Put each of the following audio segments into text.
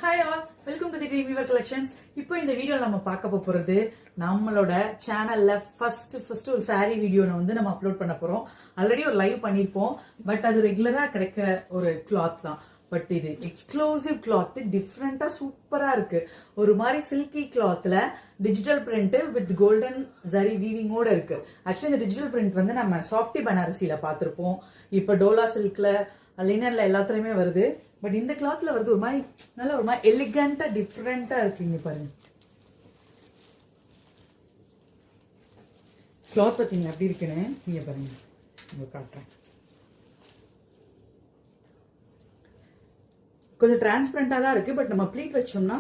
Hi all, welcome to the dream viewer collections. இப்போ இந்த வீடியோவில் நம்ம பார்க்க போகிறது நம்மளோட சேனலில் ஃபர்ஸ்ட் ஒரு சாரீ வீடியோ நம்ம அப்லோட் பண்ண போகிறோம். ஆல்ரெடி ஒரு லைவ் பண்ணியிருப்போம், பட் அது ரெகுலராக கிடைக்கிற ஒரு கிளாத் தான். பட் இது எக்ஸ்க்ளூசிவ் கிளாத், டிஃப்ரெண்டா சூப்பரா இருக்கு. ஒரு மாதிரி சில்கி கிளாத்ல digital print with golden zari வீவிங்கோட இருக்கு. ஆக்சுவலி இந்த டிஜிட்டல் பிரிண்ட் நம்ம சாஃப்டி பனாரசியில பார்த்திருப்போம். இப்ப டோலா சில்க்ல, லினன்ல எல்லாத்துலயுமே வருது. பட் இந்த கிளாத்ல வருது ஒரு மாதிரி நல்ல ஒரு மாதிரி எலிகண்டா டிஃப்ரெண்டா இருக்குங்க. பாருங்க கிளாத் பார்த்தீங்க எப்படி இருக்குன்னு நீங்க பாருங்க, உங்களுக்கு காட்டுறேன். கொஞ்சம் டிரான்ஸ்பரண்டா தான் இருக்கு, பட் நம்ம ப்ளீட் வச்சோம்னா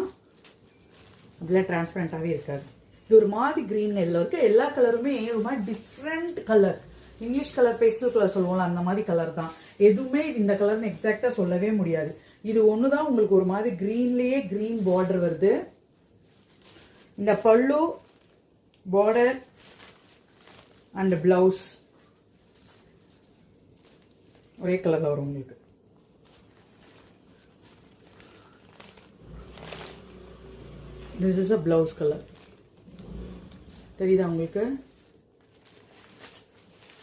அப்படியே டிரான்ஸ்பரண்டாவே இருக்காது. இது ஒரு மாதிரி கிரீன். இதுல இருக்க எல்லா கலருமே ஒரு மாதிரி different colour. English colour, pastel colour சொல்லுவோம்ல, அந்த மாதிரி கலர் தான். எதுவுமே இது இந்த கலர்னு எக்ஸாக்டா சொல்லவே முடியாது. இது ஒண்ணுதான் உங்களுக்கு ஒரு மாதிரி கிரீன்லயே கிரீன் பார்டர் வருது. இந்த பல்லு, பார்டர் அண்ட் பிளவுஸ் ஒரே கலர்ல வரும் உங்களுக்கு. This is a blouse color. தெரியுதா உங்களுக்கு?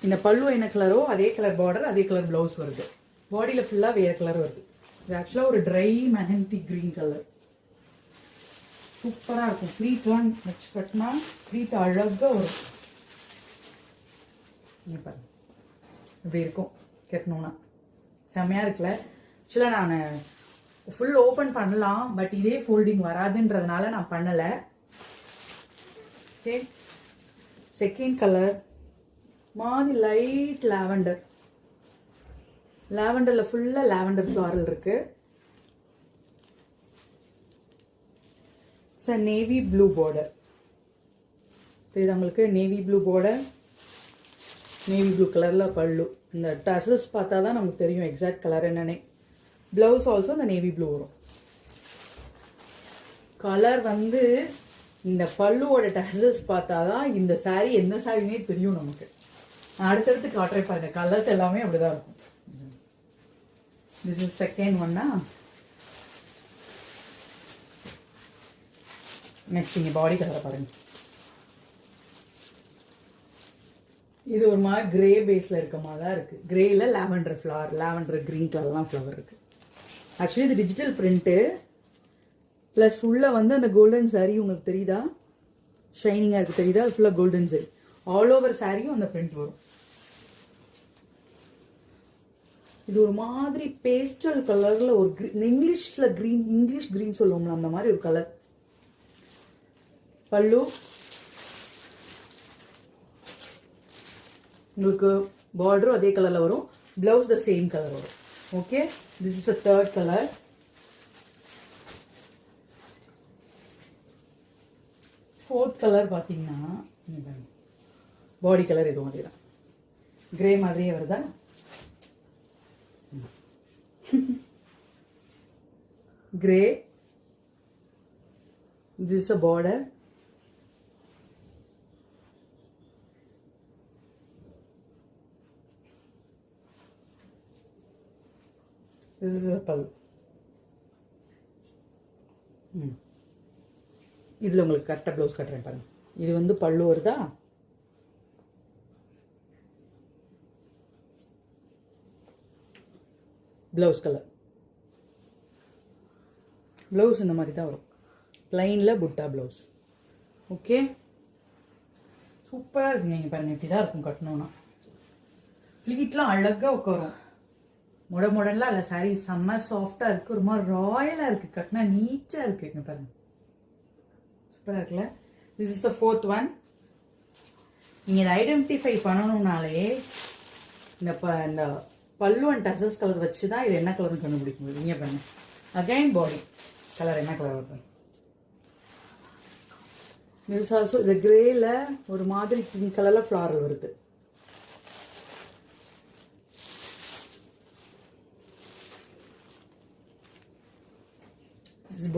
இந்த பல்லு என்ன கலரோ அதே கலர் பார்டர், அதே கலர் பிளவுஸ் வருது. பாடியில ஃபுல்லா வேற கலர் வருது. இது ஆக்சுவலா ஒரு ட்ரை மெஹந்தி கிரீன் கலர். சூப்பரா இருக்கும். ப்ளீட்லாம் வச்சு கட்டினா ப்ளீட் அழகா வரும். பாருங்க இப்படி இருக்கும் கட்டணும்னா. செம்மையா இருக்குல்ல? ஆக்சுவலா நான் ஃபுல் ஓபன் பண்ணலாம், பட் இதே ஃபோல்டிங் வராதுன்றதுனால நான் பண்ணல. ஓகே, செகண்ட் கலர் மாதிரி லைட் லாவெண்டர். லாவெண்டர்ல ஃபுல்லா லாவெண்டர் ஃப்ளாரல் இருக்கு. நேவி ப்ளூ பார்டர் தெரியுது உங்களுக்கு? Navy blue border, navy blue கலர்ல பல்லு. இந்த டசல்ஸ் பார்த்தா தான் நமக்கு தெரியும் எக்ஸாக்ட் கலர் என்னன்னே. பிளவுஸ் ஆல்சோ இந்த நேவி ப்ளூ வரும். கலர் இந்த பல்லுவோட டசல்ஸ் பார்த்தாதான் இந்த சாரீ என்ன சாரினே தெரியும் நமக்கு. அடுத்தடுத்து காட்டுறேன் பாருங்க. கலர்ஸ் எல்லாமே அப்படிதான் இருக்கும். திஸ் இஸ் செகண்ட் ஒன்னா. நெக்ஸ்ட் இங்க பாடி கலரை பாருங்க. இது ஒரு மாதிரி கிரே பேஸ்ல இருக்க மாதிரி தான் இருக்கு. கிரேல லாவெண்டர் ஃபிளவர், லாவெண்டர் கிரீன் கலர்லாம் ஃபிளவர் இருக்கு. ஆக்சுவலி இது டிஜிட்டல் பிரிண்ட் பிளஸ் உள்ள அந்த கோல்டன் சாரி உங்களுக்கு தெரியுதா? ஷைனிங்கா இருக்கு தெரியுதா? ஃபுல்லா கோல்டன் சாரி. ஆல் ஓவர் சாரியும் அந்த பிரிண்ட் வரும். இது ஒரு மாதிரி பேஸ்டல் கலர்ல ஒரு இங்கிலீஷ்ல கிரீன், இங்கிலீஷ் கிரீன் சொல்லுவோம்ல, அந்த மாதிரி ஒரு கலர். பல்லு உங்களுக்கு பார்டரும் அதே கலர்ல வரும். பிளவுஸ் த சேம் கலர் வரும். Okay, this is a third color. Fourth color பாத்தீங்கன்னா பாடி கலர் இதுவும் அதேதான். கிரே மாதிரியே வருதா? Grey. This is a border. This is a pallu. இதுல உங்களுக்கு கரெக்டா ப்ளவுஸ் கட்டுறேன் பாருங்க. இது பல்லு வருதா? Blouse colour. ப்ளவுஸ் இந்த மாதிரி தான் வரும். பிளைன்ல புட்டா ப்ளவுஸ். ஓகே, சூப்பரா இருக்குங்க. இங்க பாருங்க இப்படிதான் இருக்கும் கட்டணும்னா. ப்ளீட்லாம் அழகா உட்காரும். முடன்லாம் இல்லை. சாரி செம்ம சாஃப்டா இருக்கு. ஒரு மாதிரி ராயலா இருக்கு. கட்டினா நீட்டா இருக்கு. இங்க பாருங்க சூப்பரா இருக்குல்ல? This is the fourth one. நீங்க இதை ஐடென்டிஃபை பண்ணணும்னாலே இந்த பல்லு அண்ட் டசல்ஸ் கலர் வச்சுதான் இது என்ன கலர்னு கண்டுபிடிக்க முடியும். நீங்க பாருங்க அகைன் பாடி கலர் என்ன கலர் வருது. திஸ் ஆல்சோ இந்த கிரேல ஒரு மாதிரி பிங்க் கலர்ல ஃபிளாரல் வருது.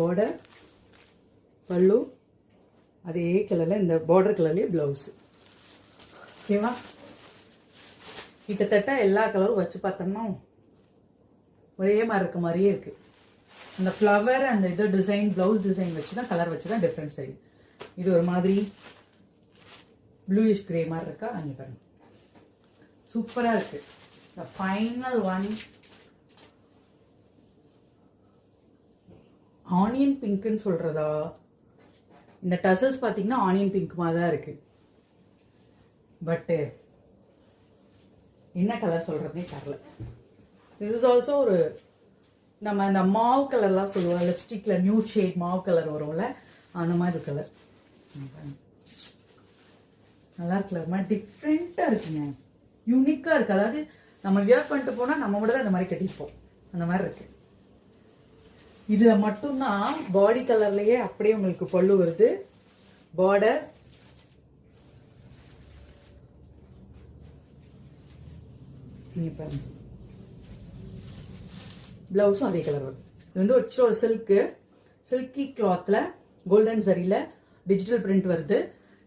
பார்டர், பல்லு அதே கலர்ல, இந்த பார்டர் கலர்லயே பிளவுஸ். ஓகேவா? கிட்டத்தட்ட எல்லா கலரும் வச்சு பார்த்தோம்னா ஒரே மாதிரி இருக்க மாதிரியே இருக்கு. அந்த ஃப்ளவர் அந்த இது டிசைன் ப்ளவுஸ் டிசைன் வச்சு தான் கலர் வச்சு தான் டிஃப்ரென்ஸ் தெரியும். இது ஒரு மாதிரி ப்ளூயிஷ் கிரே மாதிரி இருக்கா, அங்கே பாருங்க சூப்பராக இருக்கு. த ஃபைனல் ஒன் ஆனியன் பிங்க்னு சொல்றதா, இந்த டசல்ஸ் பார்த்தீங்கன்னா ஆனியன் பிங்க் மாதிரி தான் இருக்கு. பட்டு என்ன கலர் சொல்றதுனே தெரியல. திஸ் இஸ் ஆல்சோ ஒரு நம்ம இந்த மாவு கலர்லாம் சொல்லுவோம், லிப்ஸ்டிக்ல நியூ ஷேட் மாவு கலர் வரும்ல, அந்த மாதிரி கலர் நல்லா இருக்குல்ல, ஒரு மாதிரி டிஃப்ரெண்ட்டாக இருக்குங்க, யூனிக்காக இருக்குது. அதாவது நம்ம வியர் பண்ணிட்டு போனால் நம்ம மட்டும் தான் இந்த மாதிரி கட்டிப்போம், அந்த மாதிரி இருக்கு. இதில் மட்டும்தான் பாடி கலர்லேயே அப்படியே உங்களுக்கு பல்லு வருது, பார்டர் நீங்கள் பாருங்க, பிளவுஸும் அதே கலர் வரும். இது வந்து ஒரு சில்கி கிளாத்ல கோல்டன் சரியில டிஜிட்டல் பிரிண்ட் வருது.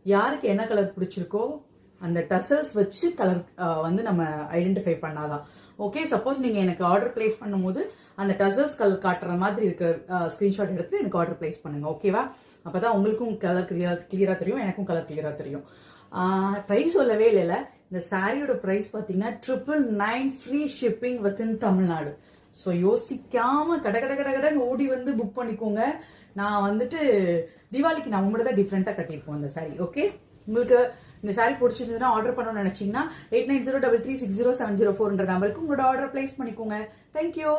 யாருக்கு என்ன கலர் பிடிச்சிருக்கோ அந்த டசல்ஸ் வச்சு கலர் வந்து நம்ம ஐடென்டிஃபை பண்ணாதான் ஓகே. சப்போஸ் நீங்க எனக்கு ஆர்டர் பிளேஸ் பண்ணும்போது அந்த டசல்ஸ் கலர் காட்டுற மாதிரி இருக்கிற ஸ்கிரீன்ஷாட் எடுத்து எனக்கு ஆர்டர் பிளேஸ் பண்ணுங்க, ஓகேவா? அப்பதான் உங்களுக்கும் கலர் கிளியரா தெரியும், எனக்கும் கலர் கிளியரா தெரியும். ப்ரைஸ் சொல்லவே இல்லைல்ல. இந்த சாரியோட ப்ரைஸ் பார்த்தீங்கன்னா 999 free shipping within Tamil Nadu. So யோசிக்காம கடன்னு ஓடி வந்து புக் பண்ணிக்கோங்க. நான் வந்துட்டு தீபாவளிக்கு நம்ம மட்டும் தான் டிஃப்ரெண்ட்டாக கட்டியிருப்போம் இந்த சாரி, ஓகே? உங்களுக்கு இந்த சாரி பிடிச்சிருந்ததுன்னா ஆர்டர் பண்ணணும்னு நினைச்சீங்கன்னா 8903360704 நம்பருக்கு உங்களோட ஆர்டர் பிளேஸ் பண்ணிக்கோங்க. தேங்க்யூ.